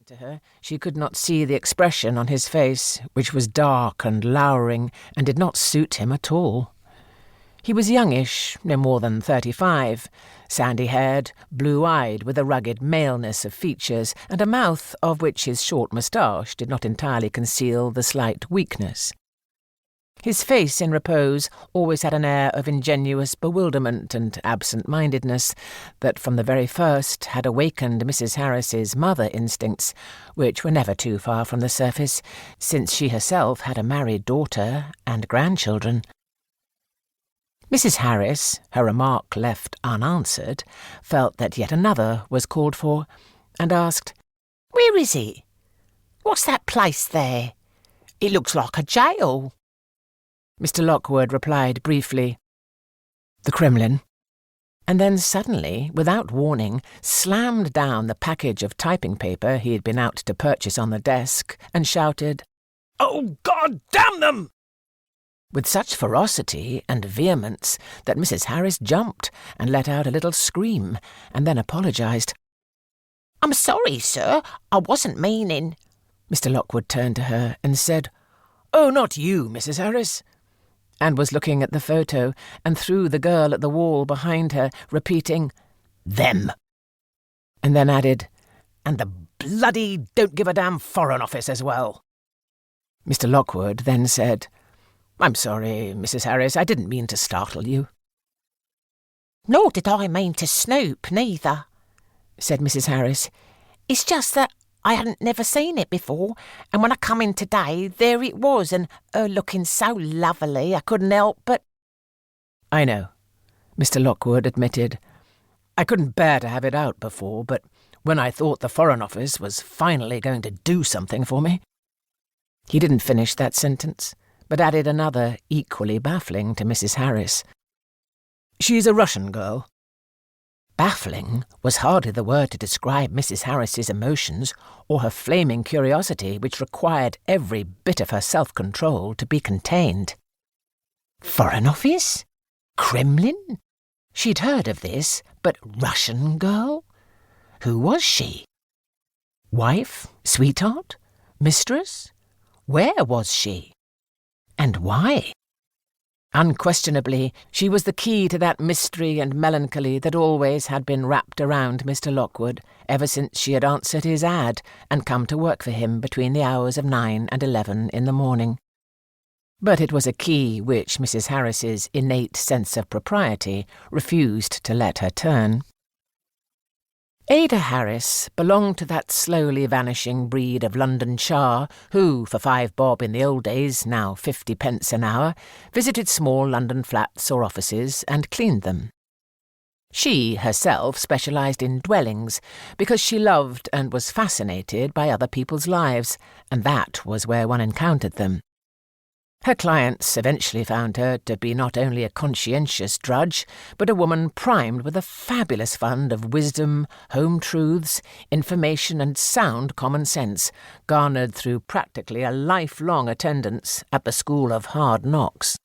To her, she could not see the expression on his face, which was dark and lowering and did not suit him at all. He was youngish, no more than 35, sandy-haired, blue-eyed, with a rugged maleness of features and a mouth of which his short moustache did not entirely conceal the slight weakness. His face in repose always had an air of ingenuous bewilderment and absent-mindedness that from the very first had awakened Mrs. Harris's mother instincts, which were never too far from the surface, since she herself had a married daughter and grandchildren. Mrs. Harris, her remark left unanswered, felt that yet another was called for, and asked, "Where is it? What's that place there? It looks like a jail." Mr. Lockwood replied briefly, "The Kremlin," and then suddenly, without warning, slammed down the package of typing paper he had been out to purchase on the desk and shouted, "Oh, God damn them!" with such ferocity and vehemence that Mrs. Harris jumped and let out a little scream, and then apologised. "I'm sorry, sir, I wasn't meaning—" Mr. Lockwood turned to her and said, "Oh, not you, Mrs. Harris," and was looking at the photo and through the girl at the wall behind her, repeating, "Them," and then added, "and the bloody don't-give-a-damn Foreign Office as well." Mr. Lockwood then said, "I'm sorry, Mrs. Harris, I didn't mean to startle you." "Nor did I mean to snoop, neither," said Mrs. Harris. "It's just that I hadn't never seen it before, and when I come in today, there it was, and her looking so lovely I couldn't help but—" "I know," Mr. Lockwood admitted. "I couldn't bear to have it out before, but when I thought the Foreign Office was finally going to do something for me—" He didn't finish that sentence, but added another equally baffling to Mrs. Harris. "She's a Russian girl." Baffling was hardly the word to describe Mrs. Harris's emotions or her flaming curiosity, which required every bit of her self-control to be contained. Foreign Office? Kremlin? She'd heard of this, but Russian girl? Who was she? Wife? Sweetheart? Mistress? Where was she? And why? Unquestionably, she was the key to that mystery and melancholy that always had been wrapped around Mr. Lockwood ever since she had answered his ad and come to work for him between the hours of 9 and 11 in the morning. But it was a key which Mrs. Harris's innate sense of propriety refused to let her turn. Ada Harris belonged to that slowly vanishing breed of London char who, for 5 bob in the old days, now 50 pence an hour, visited small London flats or offices and cleaned them. She herself specialised in dwellings because she loved and was fascinated by other people's lives, and that was where one encountered them. Her clients eventually found her to be not only a conscientious drudge, but a woman primed with a fabulous fund of wisdom, home truths, information and sound common sense, garnered through practically a lifelong attendance at the School of Hard Knocks.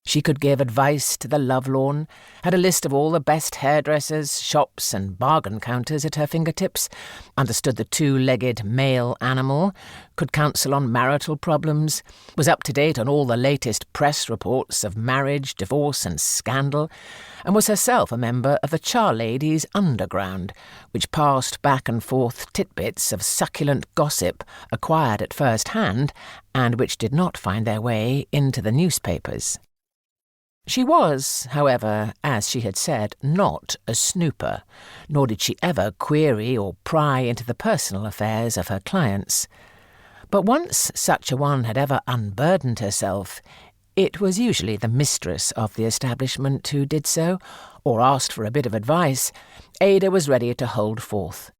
She could give advice to the lovelorn, had a list of all the best hairdressers, shops and bargain counters at her fingertips, understood the 2-legged male animal, could counsel on marital problems, was up to date on all the latest press reports of marriage, divorce and scandal, and was herself a member of the charlady's underground, which passed back and forth titbits of succulent gossip acquired at first hand and which did not find their way into the newspapers. She was, however, as she had said, not a snooper, nor did she ever query or pry into the personal affairs of her clients. But once such a one had ever unburdened herself, it was usually the mistress of the establishment who did so, or asked for a bit of advice. Ada was ready to hold forth.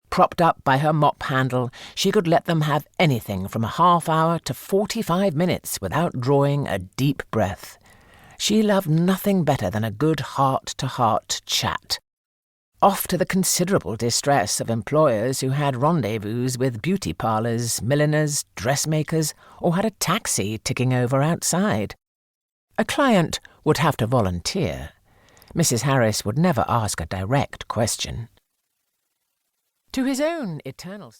Propped up by her mop handle, she could let them have anything from a half-hour to 45 minutes without drawing a deep breath. She loved nothing better than a good heart-to-heart chat, off to the considerable distress of employers who had rendezvous with beauty parlours, milliners, dressmakers, or had a taxi ticking over outside. A client would have to volunteer. Mrs. Harris would never ask a direct question. To his own eternal